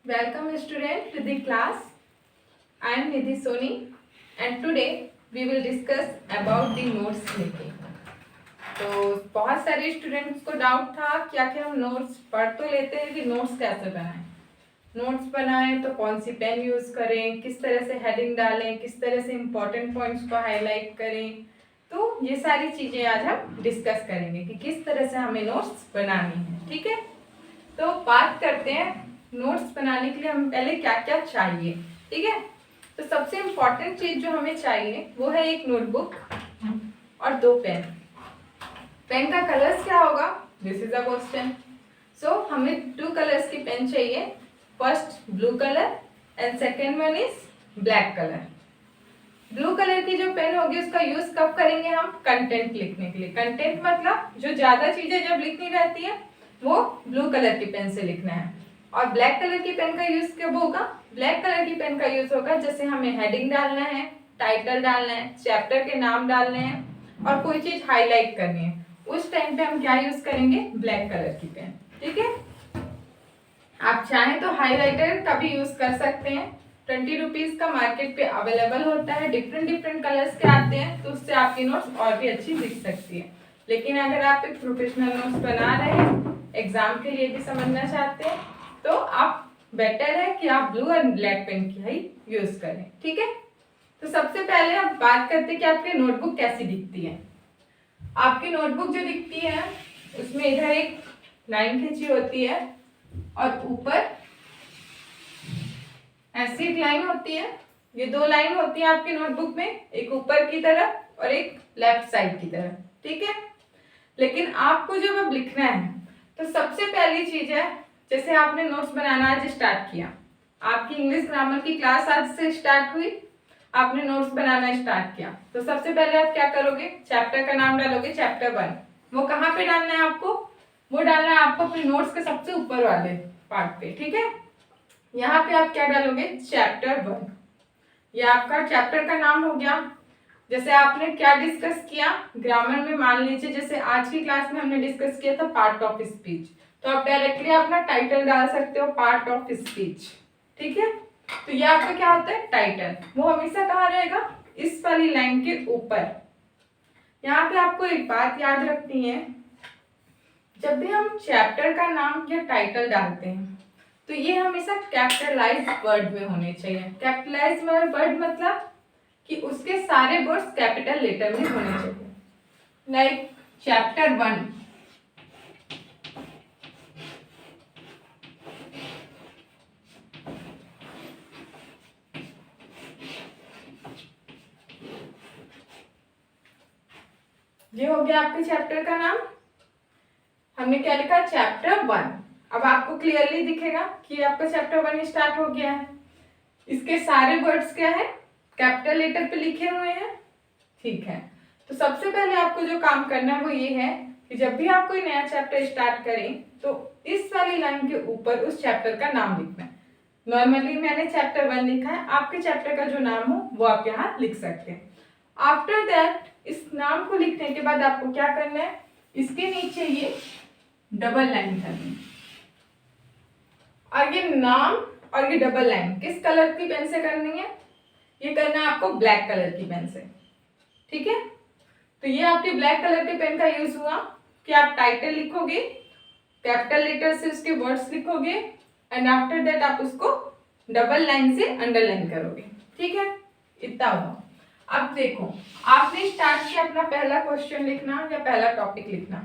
Welcome student to the class. I am Nidhi Soni and today we will discuss about the notes making. तो बहुत सारे students को doubt था कि आखिर हम नोट्स पढ़ तो लेते हैं कि नोट्स कैसे बनाएं। नोट्स बनाएं तो कौन सी पेन यूज़ करें, किस तरह से हेडिंग डालें, किस तरह से इम्पोर्टेंट पॉइंट्स को हाईलाइट करें। तो ये सारी चीज़ें आज हम डिस्कस करेंगे कि किस तरह से हमें नोट्स बनानी है। ठीक है, तो बात करते हैं नोट्स बनाने के लिए हमें पहले क्या क्या चाहिए। ठीक है, तो सबसे इम्पोर्टेंट चीज जो हमें चाहिए वो है एक नोटबुक और दो पेन। पेन का कलर्स क्या होगा, दिस इज अ क्वेश्चन। सो हमें टू कलर्स की पेन चाहिए, first blue colour and second one is black colour. Blue colour की जो पेन होगी उसका यूज कब करेंगे हम, कंटेंट लिखने के लिए। कंटेंट मतलब जो ज्यादा चीजें जब लिखनी रहती है वो ब्लू कलर की पेन से लिखना है। और ब्लैक कलर की पेन का यूज कब होगा, ब्लैक कलर की पेन का यूज होगा जैसे हमें हेडिंग डालना है, टाइटल डालना है, चैप्टर के नाम डालने हैं और कोई चीज हाईलाइट करनी है, उस टाइम पे हम क्या यूज करेंगे, ब्लैक कलर की पेन। ठीक है, आप चाहें तो हाईलाइटर का भी यूज कर सकते हैं। 20 रुपीज का मार्केट पे अवेलेबल होता है, डिफरेंट डिफरेंट कलर्स के आते हैं, तो उससे आपकी नोट्स और भी अच्छी दिख सकती है। लेकिन अगर आप एक प्रोफेशनल नोट्स बना रहे हैं, एग्जाम के लिए भी समझना चाहते हैं, तो आप बेटर है कि आप ब्लू और ब्लैक पेन की ही यूज करें। ठीक है, तो सबसे पहले आप बात करते हैं कि आपकी नोटबुक कैसी दिखती है। आपकी नोटबुक जो दिखती है उसमें इधर एक लाइन खींची होती है और ऊपर ऐसी एक लाइन होती है। ये दो लाइन होती है आपकी नोटबुक में, एक ऊपर की तरफ और एक लेफ्ट साइड की तरफ। ठीक है, लेकिन आपको जब अब लिखना है तो सबसे पहली चीज है, जैसे आपने नोट्स बनाना आज स्टार्ट किया, आपकी इंग्लिश ग्रामर की क्लास आज से स्टार्ट हुई, आपने नोट्स बनाना स्टार्ट किया, तो सबसे पहले आप क्या करोगे, चैप्टर का नाम डालोगे, चैप्टर 1। वो कहाँ पे डालना है आपको, वो डालना है आपको अपने नोट्स के सबसे ऊपर वाले पार्ट पे। ठीक है, यहाँ पे आप क्या डालोगे, चैप्टर 1। ये आपका चैप्टर का नाम हो गया। जैसे आपने क्या डिस्कस किया ग्रामर में, मान लीजिए जैसे आज की क्लास में हमने डिस्कस किया था पार्ट ऑफ स्पीच, तो आप डायरेक्टली अपना टाइटल डाल सकते हो, पार्ट ऑफ स्पीच। ठीक है, तो ये आपका क्या होता है, टाइटल। वो हमेशा कहाँ रहेगा, इस वाली लाइन के ऊपर। यहाँ पे आपको एक बात याद रखनी है, जब भी हम चैप्टर का नाम या टाइटल डालते हैं तो ये हमेशा कैपिटलाइज वर्ड में होने चाहिए। कैपिटलाइज वर्ड मतलब कि उसके सारे वर्ड्स कैपिटल लेटर में होने चाहिए। लाइक चैप्टर 1, ये हो गया आपके चैप्टर का नाम। हमने क्या लिखा, चैप्टर 1। अब आपको क्लियरली दिखेगा कि आपका चैप्टर 1 स्टार्ट हो गया है। इसके सारे वर्ड्स क्या है, कैपिटल लेटर पे लिखे हुए हैं। ठीक है, तो सबसे पहले आपको जो काम करना है वो ये है कि जब भी आप कोई नया चैप्टर स्टार्ट करें तो इस वाली लाइन के ऊपर उस चैप्टर का नाम लिखना है। नॉर्मली मैंने चैप्टर 1 लिखा है, आपके चैप्टर का जो नाम हो वो आप यहाँ लिख सकते हैं। आफ्टर दैट इस नाम को लिखने के बाद आपको क्या करना है, इसके नीचे ये डबल लाइन करनी है। और ये नाम और ये डबल लाइन किस कलर की पेन से करनी है, ये करना है आपको ब्लैक कलर की पेन से। ठीक है, तो ये आपकी ब्लैक कलर के पेन का यूज हुआ कि आप टाइटल लिखोगे, कैपिटल लेटर से उसके वर्ड्स लिखोगे एंड आफ्टर दैट आप उसको डबल लाइन से अंडरलाइन करोगे। ठीक है, इतना हुआ। अब देखो, आपने स्टार्ट किया अपना पहला क्वेश्चन लिखना या पहला टॉपिक लिखना।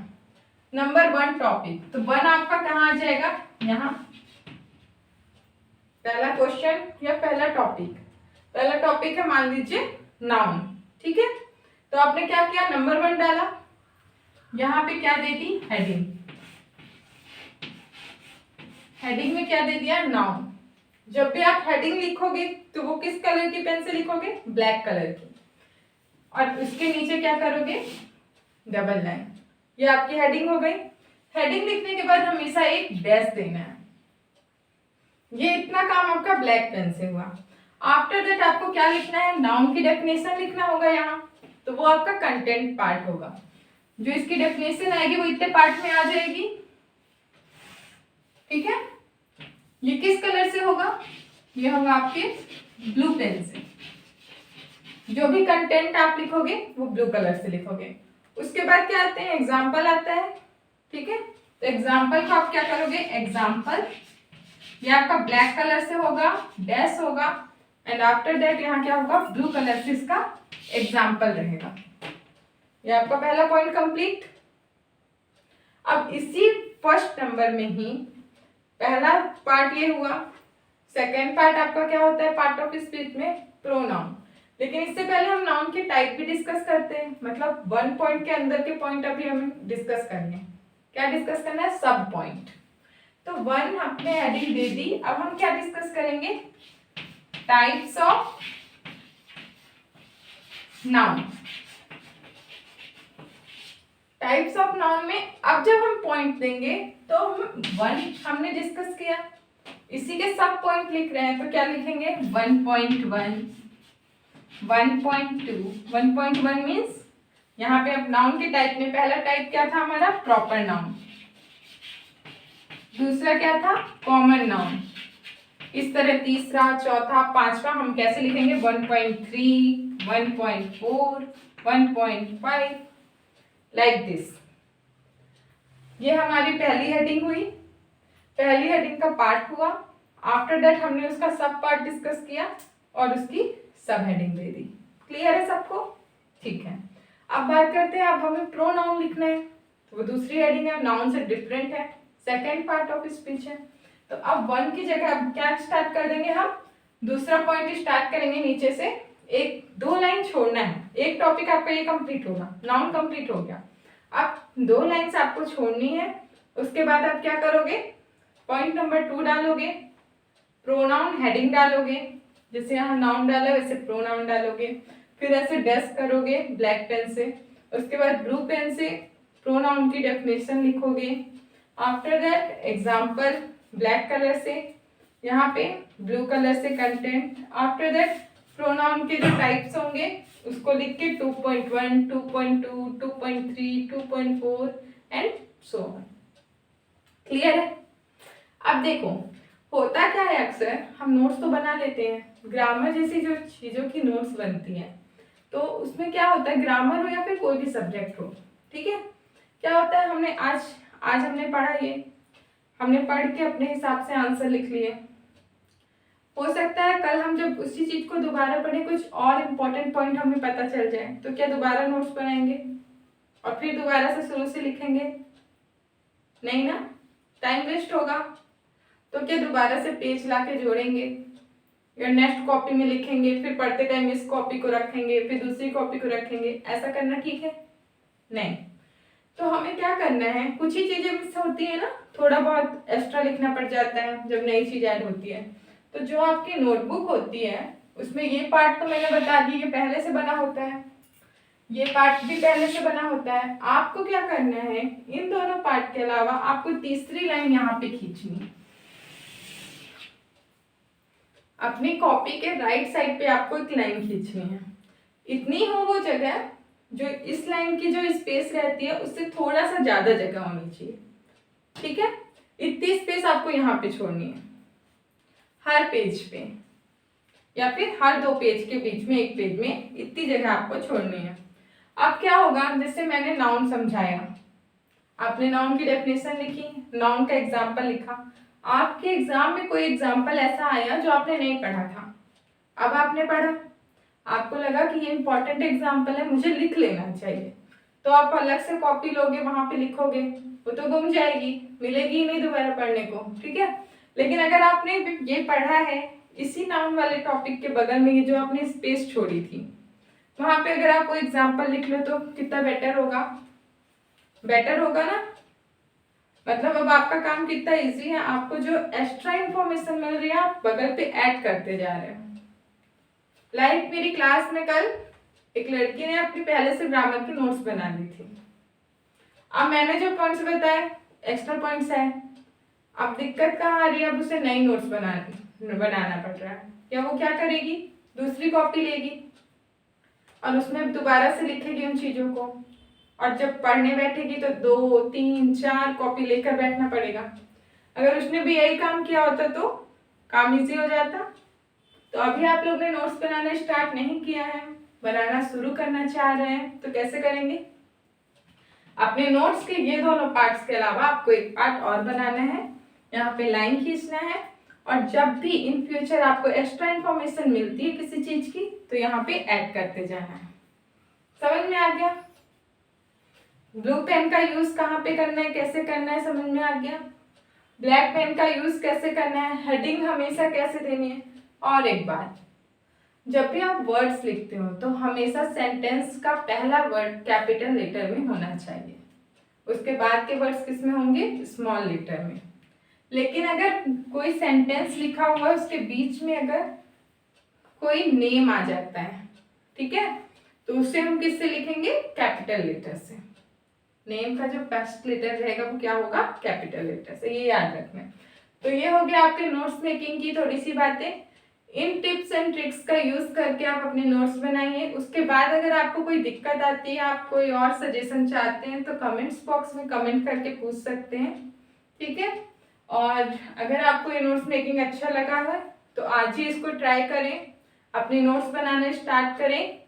नंबर 1 टॉपिक, तो 1 आपका कहाँ आ जाएगा, यहाँ। पहला क्वेश्चन या पहला टॉपिक, पहला टॉपिक है मान लीजिए नाउन। ठीक है, तो आपने क्या किया, नंबर 1 डाला, यहाँ पे क्या दे दी, हेडिंग। हेडिंग में क्या दे दिया, नाउन। जब भी आप हेडिंग लिखोगे तो वो किस कलर की पेन से लिखोगे, ब्लैक कलर की, और उसके नीचे क्या करोगे, डबल लाइन। ये आपकी हेडिंग हो गई। हेडिंग लिखने के बाद हमेशा एक डैश देना है। ये इतना काम आपका ब्लैक पेन से हुआ। आफ्टर दैट आपको क्या लिखना है, नाउन की डेफिनेशन लिखना होगा यहाँ, तो वो आपका कंटेंट पार्ट होगा। जो इसकी डेफिनेशन आएगी वो इतने पार्ट में आ जाएगी। ठीक है, ये किस कलर से होगा, होगा? ये होगा आपके ब्लू पेन से। जो भी कंटेंट आप लिखोगे वो ब्लू कलर से लिखोगे। उसके बाद क्या आते हैं? एग्जाम्पल आता है। ठीक है, तो एग्जाम्पल को आप क्या करोगे? एग्जाम्पल, ये आपका ब्लैक कलर से होगा, डैश होगा, एंड आफ्टर दैट यहाँ क्या होगा? ब्लू कलर से इसका एग्जाम्पल रहेगा। ये आपका पहला पॉइंट कंप्लीट। अब इसी फर्स्ट नंबर में ही पहला पार्ट ये हुआ। सेकेंड पार्ट आपका क्या होता है पार्ट ऑफ स्पीच में? प्रोनाउन। लेकिन इससे पहले हम नाउन के टाइप भी डिस्कस करते हैं, मतलब वन पॉइंट के अंदर के पॉइंट अभी हमें डिस्कस करने हैं। क्या डिस्कस करना है? सब पॉइंट। तो वन हमने हेडिंग दे दी। अब हम क्या डिस्कस करेंगे? Types of noun. Types of noun में अब जब हम पॉइंट देंगे तो हम वन हमने डिस्कस किया, इसी के सब पॉइंट लिख रहे हैं तो क्या लिखेंगे? 1.1, 1.2। 1.1 मीन्स यहाँ पे अब नाउन के टाइप में पहला टाइप क्या था हमारा? Proper noun. दूसरा क्या था? Common noun. इस तरह तीसरा, चौथा, पांचवा हम कैसे लिखेंगे? 1.3, 1.4, 1.5, लाइक दिस। ये हमारी पहली हेडिंग हुई, पहली हेडिंग का पार्ट हुआ। आफ्टर दैट हमने उसका सब पार्ट डिस्कस किया और उसकी सब हेडिंग दे दी। क्लियर है सबको? ठीक है, अब बात करते हैं, अब हमें प्रोनाउन लिखना है तो वो दूसरी हेडिंग है, नाउन से डिफरेंट है, सेकेंड पार्ट ऑफ स्पीच है। तो अब वन की जगह अब क्या स्टार्ट कर देंगे हम? दूसरा पॉइंट स्टार्ट करेंगे नीचे से। एक दो लाइन छोड़ना है, एक टॉपिक आपका ये कंप्लीट होगा, नाउन कंप्लीट हो गया। अब दो लाइन्स आपको छोड़नी है। उसके बाद आप क्या करोगे? पॉइंट नंबर 2 डालोगे, प्रोनाउन हेडिंग डालोगे, जैसे यहाँ नाउन डाला वैसे प्रोनाउन डालोगे, फिर ऐसे डैश करोगे ब्लैक पेन से। उसके बाद ब्लू पेन से प्रोनाउन की डेफिनेशन लिखोगे। After that example black colour से, यहाँ पे ब्लू कलर से कंटेंट। आफ्टर दैट प्रोनाउन के जो टाइप्स होंगे उसको लिख के 2.1, 2.2, 2.3, 2.4 एंड सो ऑन। क्लियर है? अब देखो होता क्या है, अक्सर हम नोट्स तो बना लेते हैं, ग्रामर जैसी जो चीज़ों की नोट्स बनती हैं तो उसमें क्या होता है, ग्रामर हो या फिर कोई भी सब्जेक्ट हो, ठीक है, क्या होता है, हमने आज हमने पढ़ा, ये हमने पढ़ के अपने हिसाब से आंसर लिख लिए। हो सकता है कल हम जब उसी चीज़ को दोबारा पढ़ें कुछ और इम्पोर्टेंट पॉइंट हमें पता चल जाए तो क्या दोबारा नोट्स बनाएंगे और फिर दोबारा से शुरू से लिखेंगे? नहीं ना, टाइम वेस्ट होगा। तो क्या दोबारा से पेज ला के जोड़ेंगे या नेक्स्ट कॉपी में लिखेंगे, फिर पढ़ते टाइम इस कॉपी को रखेंगे फिर दूसरी कॉपी को रखेंगे? ऐसा करना ठीक है? नहीं। तो हमें क्या करना है, कुछ ही चीज़ें मिस होती है ना, थोड़ा बहुत एक्स्ट्रा लिखना पड़ जाता है जब नई चीज़ ऐड होती है। तो जो आपकी नोटबुक होती है उसमें ये पार्ट तो मैंने बता दी, ये पहले से बना होता है, ये पार्ट भी पहले से बना होता है। आपको क्या करना है, इन दोनों पार्ट के अलावा आपको तीसरी लाइन यहाँ पे खींचनी है। अपनी कॉपी के राइट साइड पे आपको एक लाइन खींचनी है, इतनी हो वो जगह जो इस लाइन की जो स्पेस रहती है उससे थोड़ा सा ज्यादा जगह होनी चाहिए, ठीक है, इतनी स्पेस आपको यहाँ पे छोड़नी है हर पेज पे, या फिर हर दो पेज के बीच में एक पेज में इतनी जगह आपको छोड़नी है। अब क्या होगा, जैसे मैंने नाउन समझाया, आपने नाउन की डेफिनेशन लिखी, नाउन का एग्जाम्पल लिखा, आपके एग्जाम में कोई एग्जाम्पल ऐसा आया जो आपने नहीं पढ़ा था, अब आपने पढ़ा, आपको लगा कि ये इंपॉर्टेंट एग्जाम्पल है मुझे लिख लेना चाहिए, तो आप अलग से कॉपी लोगे वहां पे लिखोगे, वो तो गुम जाएगी, मिलेगी ही नहीं दोबारा पढ़ने को, ठीक है। लेकिन अगर आपने ये पढ़ा है इसी नाउन वाले टॉपिक के बगल में ये जो आपने स्पेस छोड़ी थी वहां पे अगर आप कोई एग्जाम्पल लिख लो तो कितना बेटर होगा, बेटर होगा ना। मतलब अब आपका काम कितना इजी है, आपको जो एक्स्ट्रा इंफॉर्मेशन मिल रही है आप बगल पे ऐड करते जा रहे हो। लाइक मेरी क्लास में कल एक लड़की ने अपनी पहले से ग्रामर की नोट्स बना ली थी, अब मैंने जो पॉइंट्स बताए एक्स्ट्रा पॉइंट्स है, अब दिक्कत कहाँ आ रही है, अब उसे नई नोट्स बनाना पड़ रहा है, या वो क्या करेगी, दूसरी कॉपी लेगी और उसमें दोबारा से लिखेगी उन चीज़ों को, और जब पढ़ने बैठेगी तो 2, 3, 4 कॉपी लेकर बैठना पड़ेगा। अगर उसने भी यही काम किया होता तो काम इजी हो जाता। तो अभी आप लोग ने नोट्स बनाना स्टार्ट नहीं किया है, बनाना शुरू करना चाह रहे हैं, तो कैसे करेंगे? अपने नोट्स के ये दोनों पार्ट्स के अलावा आपको एक पार्ट और बनाना है, यहाँ पे लाइन खींचना है, और जब भी इन फ्यूचर आपको एक्स्ट्रा इंफॉर्मेशन मिलती है किसी चीज की तो यहाँ पे ऐड करते जाना है। समझ में आ गया? ब्लू पेन का यूज कहाँ पे करना है, कैसे करना है, समझ में आ गया? ब्लैक पेन का यूज कैसे करना है, हेडिंग हमेशा कैसे देनी है। और एक बात, जब भी आप वर्ड्स लिखते हो तो हमेशा सेंटेंस का पहला वर्ड कैपिटल लेटर में होना चाहिए, उसके बाद के वर्ड्स किस में होंगे? स्मॉल लेटर में। लेकिन अगर कोई सेंटेंस लिखा हुआ है उसके बीच में अगर कोई नेम आ जाता है, ठीक है, तो उसे हम किससे लिखेंगे? कैपिटल लेटर से। नेम का जो फर्स्ट लेटर रहेगा वो क्या होगा? कैपिटल लेटर से, ये याद रखना है। तो ये हो गया आपके नोट्स मेकिंग की थोड़ी सी बातें। इन टिप्स एंड ट्रिक्स का यूज करके आप अपने नोट्स बनाइए। उसके बाद अगर आपको कोई दिक्कत आती है, आप कोई और सजेशन चाहते हैं, तो कमेंट्स बॉक्स में कमेंट करके पूछ सकते हैं, ठीक है। और अगर आपको ये नोट्स मेकिंग अच्छा लगा है तो आज ही इसको ट्राई करें, अपने नोट्स बनाना स्टार्ट करें।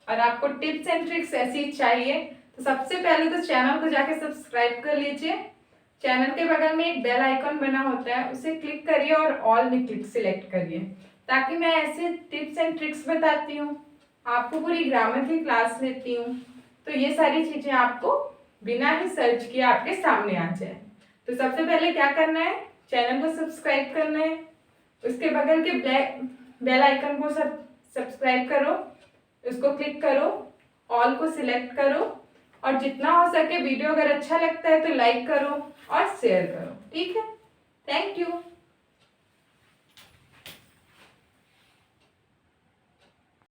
और आपको टिप्स एंड ट्रिक्स ऐसी चाहिए तो सबसे पहले तो चैनल को जाके सब्सक्राइब कर लीजिए। चैनल के बगल में एक बेल आइकॉन बना होता है, उसे क्लिक करिए और ऑल में क्लिक सिलेक्ट करिए, ताकि मैं ऐसे टिप्स एंड ट्रिक्स बताती हूँ, आपको पूरी ग्रामर की क्लास लेती हूँ, तो ये सारी चीज़ें आपको बिना ही सर्च किए आपके सामने आ जाए। तो सबसे पहले क्या करना है? चैनल को सब्सक्राइब करना है, उसके बगल के बेल आइकन को सब्सक्राइब करो, उसको क्लिक करो, ऑल को सिलेक्ट करो, और जितना हो सके वीडियो अगर अच्छा लगता है तो लाइक करो और शेयर करो, ठीक है। Thank you.